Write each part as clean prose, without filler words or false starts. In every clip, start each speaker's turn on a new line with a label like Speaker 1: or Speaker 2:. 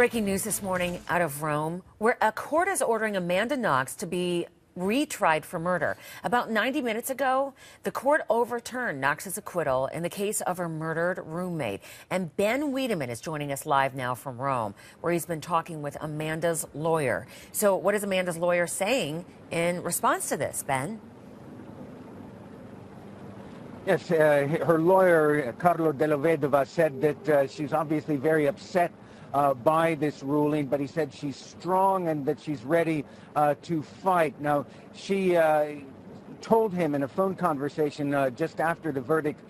Speaker 1: Breaking news this morning out of Rome, where a court is ordering Amanda Knox to be retried for murder. About 90 minutes ago, the court overturned Knox's acquittal in the case of her murdered roommate. And Ben Wiedemann is joining us live now from Rome, where he's been talking with Amanda's lawyer. So what is Amanda's lawyer saying in response to this, Ben?
Speaker 2: Yes, her lawyer, Carlo Della Vedova, said that she's obviously very upset by this ruling, but he said she's strong and that she's ready to fight. Now, she told him in a phone conversation just after the verdict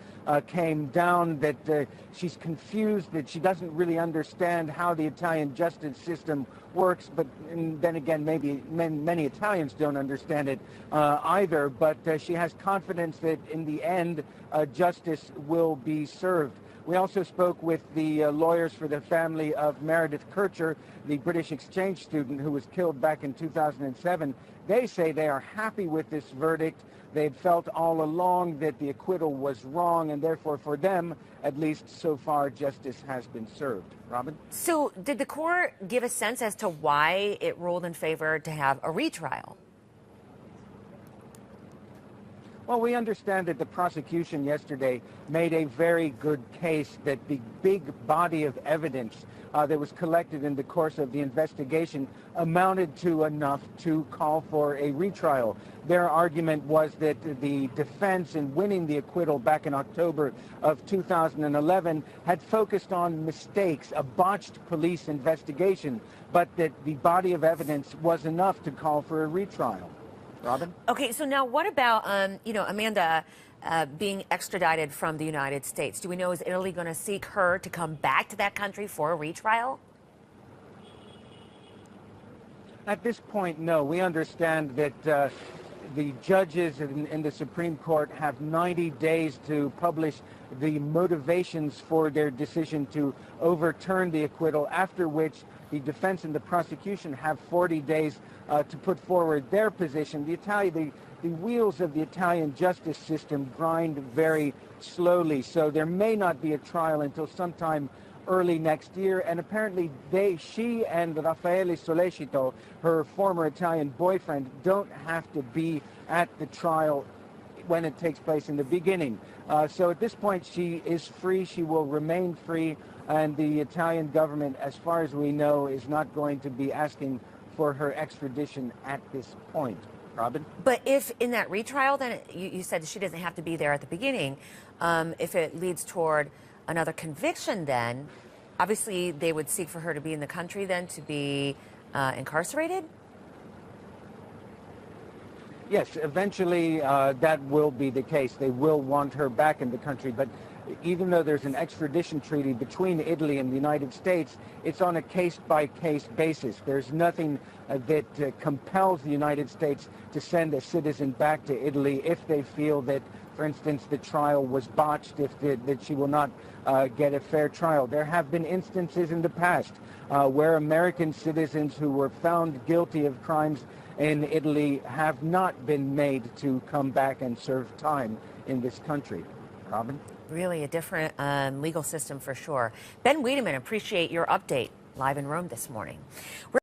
Speaker 2: came down that she's confused, that she doesn't really understand how the Italian justice system works, but then again, maybe many Italians don't understand it either, but she has confidence that in the end, justice will be served. We also spoke with the lawyers for the family of Meredith Kircher, the British exchange student who was killed back in 2007. They say they are happy with this verdict. They'd felt all along that the acquittal was wrong, and therefore for them, at least so far, justice has been served. Robin?
Speaker 1: So did the court give a sense as to why it ruled in favor to have a retrial?
Speaker 2: Well, we understand that the prosecution yesterday made a very good case that the big body of evidence that was collected in the course of the investigation amounted to enough to call for a retrial. Their argument was that the defense in winning the acquittal back in October of 2011 had focused on mistakes, a botched police investigation, but that the body of evidence was enough to call for a retrial. Robin?
Speaker 1: Okay, so now what about, Amanda being extradited from the United States? Do we know, is Italy going to seek her to come back to that country for a retrial?
Speaker 2: At this point, no. We understand that the judges in the Supreme Court have 90 days to publish the motivations for their decision to overturn the acquittal, after which the defense and the prosecution have 40 days to put forward their position. The wheels of the Italian justice system grind very slowly, so there may not be a trial until sometime early next year, and apparently she and Raffaele Sollecito, her former Italian boyfriend, don't have to be at the trial when it takes place in the beginning. So at this point, she is free. She will remain free, and the Italian government, as far as we know, is not going to be asking for her extradition at this point. Robin?
Speaker 1: But if in that retrial, then you said she doesn't have to be there at the beginning. If it leads toward another conviction, then obviously they would seek for her to be in the country, then to be incarcerated?
Speaker 2: Yes, eventually that will be the case. They will want her back in the country, but even though there's an extradition treaty between Italy and the United States, it's on a case-by-case basis. There's nothing that compels the United States to send a citizen back to Italy if they feel that, for instance, the trial was botched, that she will not get a fair trial. There have been instances in the past where American citizens who were found guilty of crimes in Italy have not been made to come back and serve time in this country. Robin?
Speaker 1: Really a different legal system for sure. Ben Wiedemann, appreciate your update live in Rome this morning.